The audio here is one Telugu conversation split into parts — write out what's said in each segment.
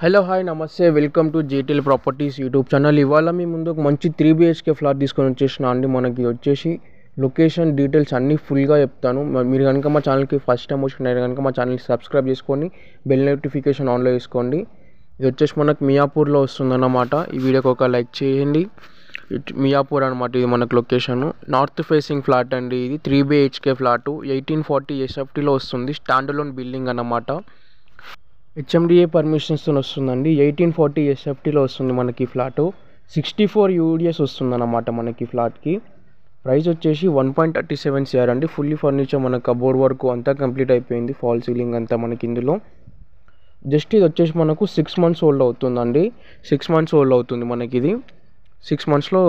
హలో హాయ్ నమస్తే welcome to JTL properties YouTube channel. ఇవాళ మీ ముందు ఒక మంచి 3 BHK ఫ్లాట్ తీసుకొని వచ్చేసిన అండి. మనకి వచ్చేసి లొకేషన్ డీటెయిల్స్ అన్నీ ఫుల్గా చెప్తాను. మీరు కనుక మా ఛానల్కి ఫస్ట్ టైం వచ్చినారు కనుక మా ఛానల్ని సబ్స్క్రైబ్ చేసుకొని బెల్ నోటిఫికేషన్ ఆన్లో వేసుకోండి. ఇది వచ్చేసి మనకు మియాపూర్లో వస్తుందన్నమాట. ఈ వీడియోకి ఒక లైక్ చేయండి. మియాపూర్ అనమాట ఇది మనకు లొకేషన్. నార్త్ ఫేసింగ్ ఫ్లాట్ అండి. ఇది 3 BHK ఫ్లాట్ 1840 SFTలో వస్తుంది. స్టాండ్ అలోన్ బిల్డింగ్ అన్నమాట. HMDA పర్మిషన్స్తో వస్తుందండి. 1840 SFTలో వస్తుంది మనకి ఫ్లాటు. 64 UDS వస్తుందన్నమాట మనకి ఫ్లాట్కి. ప్రైస్ వచ్చేసి 1.37 CR అండి. ఫుల్లీ ఫర్నిచర్ మన కబోర్డ్ వర్క్ అంతా కంప్లీట్ అయిపోయింది. ఫాల్ సీలింగ్ అంతా మనకి ఇందులో. జస్ట్ ఇది వచ్చేసి మనకు 6 months ఓల్డ్ అవుతుందండి. 6 months ఓల్డ్ అవుతుంది మనకి ఇది. 6 monthsలో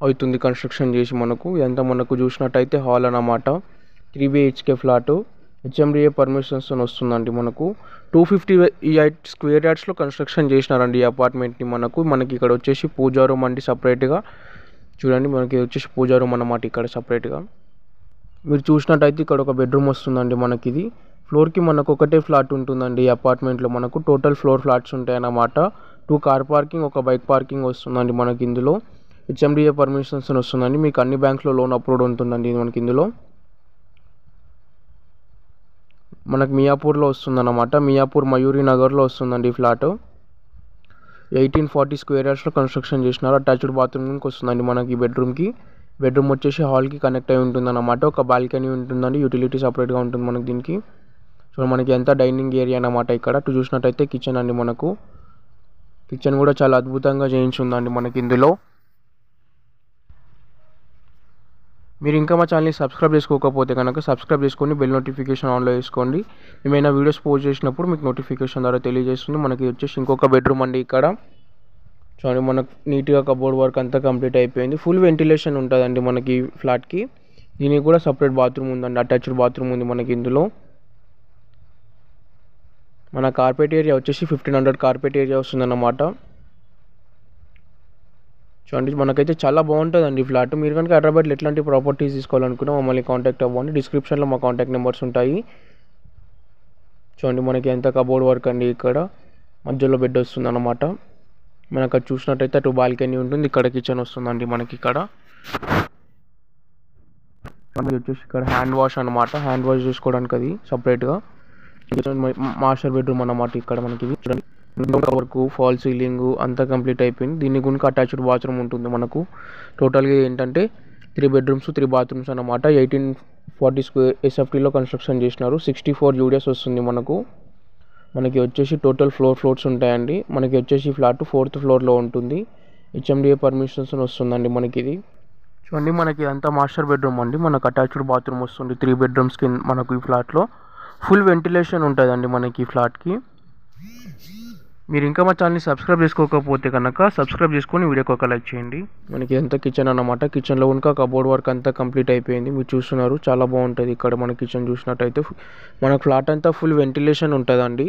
అవుతుంది కన్స్ట్రక్షన్ చేసి మనకు. ఇదంతా మనకు చూసినట్టయితే హాల్ అన్నమాట. 3 BHK ఫ్లాటు HMDA పర్మిషన్స్తో వస్తుందండి మనకు. 258 square yardsలో కన్స్ట్రక్షన్ చేసినారండి ఈ అపార్ట్మెంట్ని మనకి ఇక్కడ వచ్చేసి పూజా రూమ్ అండి సపరేట్గా. చూడండి మనకి వచ్చేసి పూజా రూమ్ అన్నమాట ఇక్కడ సపరేట్గా. మీరు చూసినట్టయితే ఇక్కడ ఒక బెడ్రూమ్ వస్తుందండి మనకి. ఇది ఫ్లోర్కి మనకు ఒకటే ఫ్లాట్ ఉంటుందండి ఈ అపార్ట్మెంట్లో. మనకు టోటల్ 4 ఫ్లాట్స్ ఉంటాయి అన్నమాట. 2 కార్ పార్కింగ్, 1 బైక్ పార్కింగ్ వస్తుందండి మనకి ఇందులో. HMDA పర్మిషన్స్ వస్తుందండి. మీకు అన్ని బ్యాంక్స్లో లోన్ అప్రూవ్డ్ ఉంటుందండి మనకి ఇందులో. మనకు మియాపూర్లో వస్తుందన్నమాట. మియాపూర్ మయూరి నగర్లో వస్తుందండి ఈ ఫ్లాట్. 1840 square yardsలో కన్స్ట్రక్షన్ చేసినారు. అటాచ్డ్ బాత్రూమ్కి వస్తుందండి మనకి ఈ బెడ్రూమ్కి. బెడ్రూమ్ వచ్చేసి హాల్కి కనెక్ట్ అయి ఉంటుందన్నమాట. ఒక బాల్కనీ ఉంటుందండి. యూటిలిటీ సపరేట్గా ఉంటుంది మనకి దీనికి. సో మనకి ఎంత డైనింగ్ ఏరియా అన్నమాట ఇక్కడ. చూసినట్టయితే కిచెన్ అండి మనకు. కిచెన్ కూడా చాలా అద్భుతంగా చేయించుందండి మనకి ఇందులో. మీరు ఇంకా మా ఛానల్ని సబ్స్క్రైబ్ చేసుకోకపోతే కనుక సబ్స్క్రైబ్ చేసుకొని బెల్ నోటిఫికేషన్ ఆన్లో వేసుకోండి. ఏమైనా వీడియోస్ పోస్ట్ చేసినప్పుడు మీకు నోటిఫికేషన్ ద్వారా తెలియజేస్తుంది. మనకి వచ్చేసి ఇంకొక బెడ్రూమ్ అండి ఇక్కడ. చూడండి మనకు నీట్గా కబోర్డ్ వర్క్ అంతా కంప్లీట్ అయిపోయింది. ఫుల్ వెంటిలేషన్ ఉంటుందండి మనకి ఫ్లాట్కి. దీనికి కూడా సపరేట్ బాత్రూమ్ ఉందండి. అటాచ్డ్ బాత్రూమ్ ఉంది మనకి ఇందులో. మన కార్పెట్ ఏరియా వచ్చేసి 1500 కార్పెట్ ఏరియా వస్తుందన్నమాట. చూడండి మనకైతే చాలా బాగుంటుందండి ఫ్లాట్. మీరు కనుక హైదరాబాద్లో ఎట్లాంటి ప్రాపర్టీస్ తీసుకోవాలనుకున్నా మమ్మల్ని కాంటాక్ట్ అవ్వండి. డిస్క్రిప్షన్లో మా కాంటాక్ట్ నెంబర్స్ ఉంటాయి. చూడండి మనకి ఎంత కబోర్డ్ వర్క్ అండి ఇక్కడ. మధ్యలో బెడ్ వస్తుంది అన్నమాట. మనకు అది చూసినట్టయితే అటు బాల్కనీ ఉంటుంది. ఇక్కడ కిచెన్ వస్తుందండి మనకి ఇక్కడ. వచ్చేసి ఇక్కడ హ్యాండ్ వాష్ అనమాట. హ్యాండ్ వాష్ చేసుకోవడానికి అది సపరేట్గా. మాస్టర్ బెడ్రూమ్ అన్నమాట ఇక్కడ మనకి. చూడండి వర్క్, ఫాల్ సీలింగ్ అంతా కంప్లీట్ అయిపోయింది. దీనికి గురించి అటాచ్డ్ బాత్రూమ్ ఉంటుంది మనకు. టోటల్గా ఏంటంటే 3 bedrooms 3 bathrooms అన్నమాట. 1840 SFTలో కన్స్ట్రక్షన్ చేసినారు. 64 UDS వస్తుంది మనకి వచ్చేసి టోటల్ ఫ్లోర్స్ ఉంటాయండి. మనకి వచ్చేసి ఫ్లాట్ 4th floorలో ఉంటుంది. HMDA పర్మిషన్స్ వస్తుందండి మనకి ఇది. చూడండి మనకి ఇదంతా మాస్టర్ బెడ్రూమ్ అండి. మనకు అటాచ్డ్ బాత్రూమ్ వస్తుంది 3 bedrooms మనకు ఈ ఫ్లాట్లో. ఫుల్ వెంటిలేషన్ ఉంటుందండి మనకి ఈ ఫ్లాట్కి. మీరు ఇంకా మా ఛానల్ని సబ్స్క్రైబ్ చేసుకోకపోతే కనుక సబ్స్క్రైబ్ చేసుకొని వీడియోకి ఒక లైక్ చేయండి. మనకి ఎంత కిచెన్ అన్నమాట. కిచెన్లో ఇంకా కబోర్డ్ వర్క్ అంతా కంప్లీట్ అయిపోయింది. మీరు చూస్తున్నారు చాలా బాగుంటుంది ఇక్కడ మన కిచెన్. చూసినట్టయితే మన ఫ్లాట్ అంతా ఫుల్ వెంటిలేషన్ ఉంటుందండి.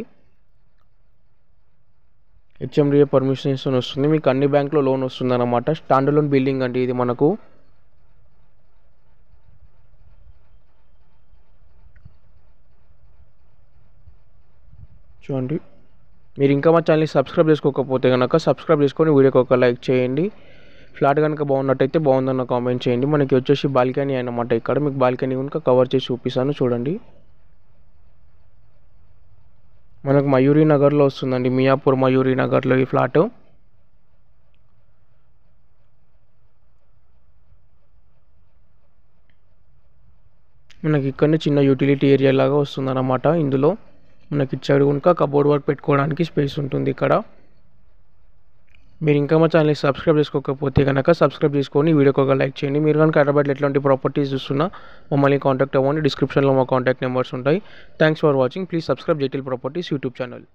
HMDA పర్మిషన్స్ వస్తుంది. మీకు అన్ని బ్యాంక్లో లోన్ వస్తుంది అన్నమాట. స్టాండ్ అలోన్ బిల్డింగ్ అండి ఇది మనకు. చూడండి మీరు ఇంకా మా ఛానల్ని సబ్స్క్రైబ్ చేసుకోకపోతే కనుక సబ్స్క్రైబ్ చేసుకొని వీడియోకి ఒక లైక్ చేయండి. ఫ్లాట్ కనుక బాగున్నట్టయితే బాగుందన్న కామెంట్ చేయండి. మనకి వచ్చేసి బాల్కనీ అన్నమాట ఇక్కడ. మీకు బాల్కనీ కనుక కవర్ చేసి చూపిస్తాను చూడండి. మనకు మయూరి నగర్లో వస్తుందండి. మియాపూర్ మయూరి నగర్లో ఈ ఫ్లాట్. మనకి ఇక్కడ చిన్న యూటిలిటీ ఏరియా లాగా వస్తుందన్నమాట ఇందులో. మనకి ఇచ్చాడు కనుక కబోర్డ్ వర్క్ పెట్టుకోవడానికి స్పేస్ ఉంటుంది ఇక్కడ. మీరు ఇంకా మా ఛానల్ని సబ్స్క్రైబ్ చేసుకోకపోతే కనుక సబ్స్క్రైబ్ చేసుకొని వీడియోకి ఒక లైక్ చేయండి. మీరు కనుక హైదరాబాద్లో ఎట్లాంటి ప్రాపర్టీస్ చూస్తున్నా మమ్మల్ని కాంటాక్ట్ అవ్వండి. డిస్క్రిప్షన్లో మా కాంటాక్ట్ నెంబర్స్ ఉంటాయి. Thanks for watching. Please subscribe JTL properties YouTube channel.